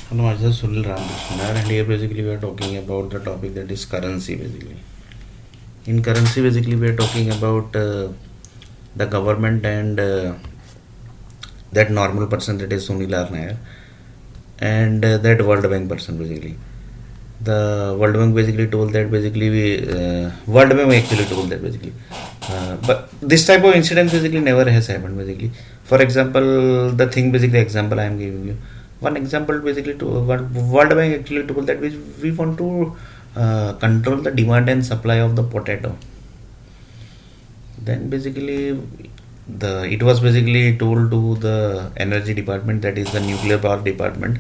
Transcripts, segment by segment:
Hello, myself Sunil Ramakrishnan, and here basically we are talking about the topic that is currency. Basically, in currency, basically we are talking about the government and that normal person that is Sunil R. Nair, and that World Bank person basically. The World Bank basically told that basically World Bank actually told that basically, but this type of incident basically never has happened basically. For example, the thing basically example I am giving you. One example basically to World Bank actually told that we want to control the demand and supply of the potato. Then basically the it was basically told to the energy department, that is the nuclear power department.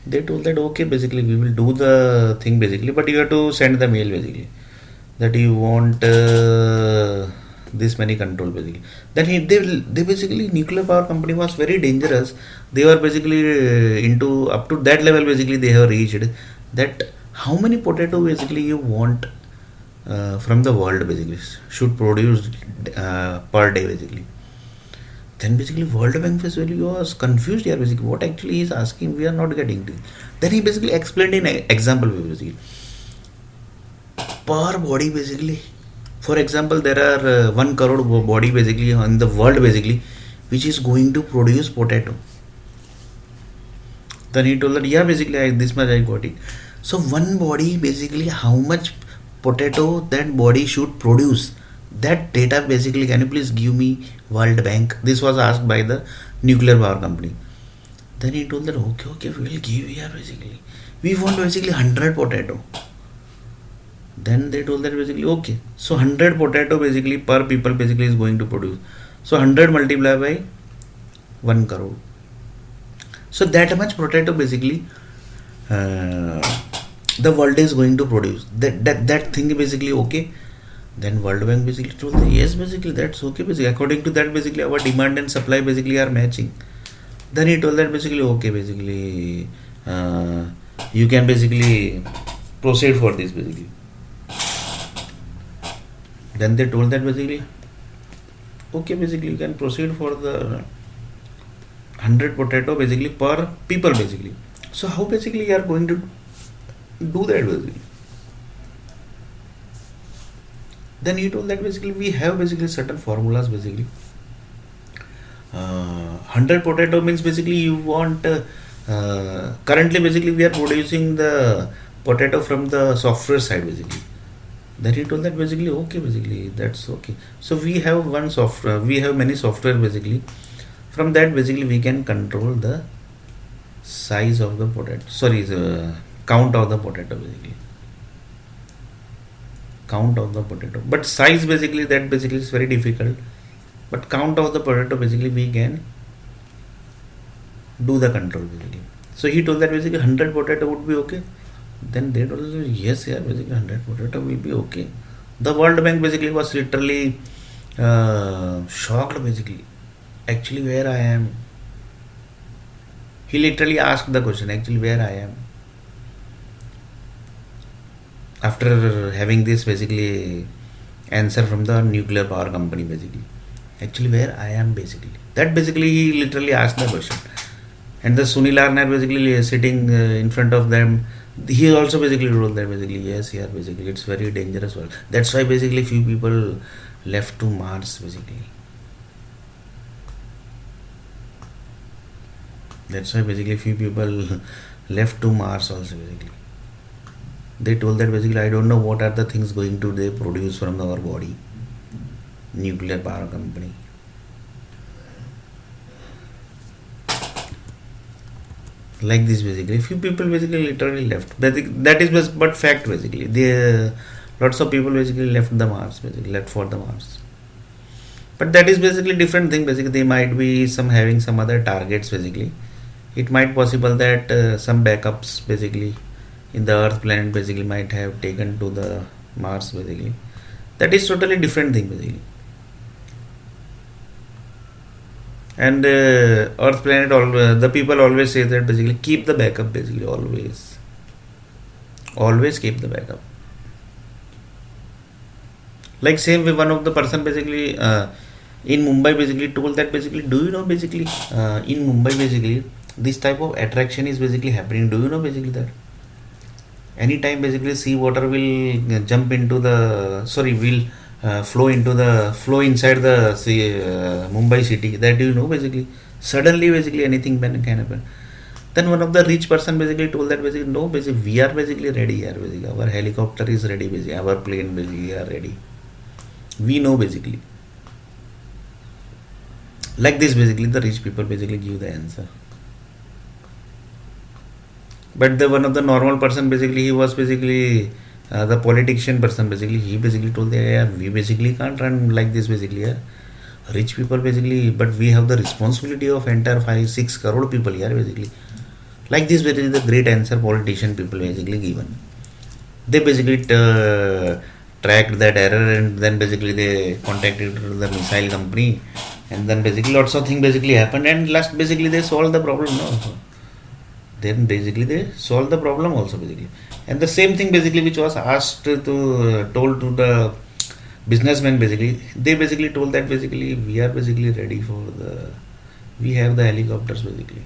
They told that okay basically we will do the thing basically, but you have to send the mail basically that you want this many control basically. Then they basically Nuclear power company was very dangerous. They were basically into up to that level basically they have reached that how many potato basically you want from the world basically should produce per day basically. Then basically World Bank basically was confused here basically what actually he is asking, we are not getting to. Then he basically explained in example way basically per body basically. For example, there are 1 crore body basically on the world basically which is going to produce potato. Then he told that yeah basically this much I got it. So one body basically how much potato that body should produce, that data basically can you please give me World Bank. This was asked by the nuclear power company. Then he told that okay we will give here basically we want basically 100 potato. Then they told that basically okay so 100 potato basically per people basically is going to produce, so 100 multiplied by 1 crore, so that much potato basically uh, the world is going to produce that thing basically okay. Then World Bank basically told that yes basically that's okay basically according to that basically our demand and supply basically are matching. Then he told that basically okay basically you can basically proceed for this basically. Then they told that basically okay basically you can proceed for the 100 potato basically per people basically. So how basically you are going to do that basically? Then he told that basically we have basically certain formulas basically. 100 potato means basically you want currently basically we are producing the potato from the software side basically. Then he told that basically okay basically that's okay, so we have one software, we have many software basically, from that basically we can control the size of the potato, sorry the count of the potato basically, count of the potato, but size basically that basically is very difficult, but count of the potato basically we can do the control basically. So he told that basically 100 potato would be okay. Then they told us, yes yeah basically 100 potato will be okay. The World Bank basically was literally shocked basically actually where I am. He literally asked the question actually where I am after having this basically answer from the nuclear power company basically, actually where I am basically, that basically he literally asked the question. And the Sunil R. Nair basically sitting in front of them, he also basically told that basically yes yeah basically it's very dangerous world, that's why basically few people left to Mars basically, that's why basically few people left to Mars also basically. They told that basically I don't know what are the things going to they produce from our body, nuclear power company. Like this basically few people basically literally left, that is but fact basically they lots of people basically left the Mars basically, left for the Mars. But that is basically different thing basically, they might be some having some other targets basically. It might possible that some backups basically in the Earth planet basically might have taken to the Mars basically, that is totally different thing basically. And Earth planet the people always say that basically keep the backup basically, always keep the backup. Like same way one of the person basically in Mumbai basically told that basically do you know basically in Mumbai basically this type of attraction is basically happening. Do you know basically that? Anytime basically sea water will jump into the will flow inside the sea, Mumbai city. That you know basically. Suddenly basically anything can happen. Then one of the rich person basically told that basically no, basically we are basically ready here, basically our helicopter is ready, basically our plane basically are ready. We know basically. Like this basically the rich people basically give the answer. But the one of the normal person basically he was basically the politician person basically he basically told that yeah, we basically can't run like this basically, yeah. Rich people basically, but we have the responsibility of entire 5-6 crore people here basically. Like this basically the great answer politician people basically given. They basically tracked that error and then basically they contacted the missile company and then basically lots of things basically happened and last basically they solved the problem. No, then basically they solve the problem also basically, and the same thing basically which was asked to told to the businessmen basically, they basically told that basically we are basically ready for the, we have the helicopters basically.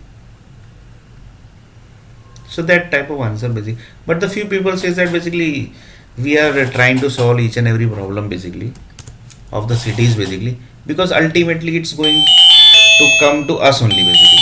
So that type of answer basically, but the few people says that basically we are trying to solve each and every problem basically of the cities basically, because ultimately it's going to come to us only basically.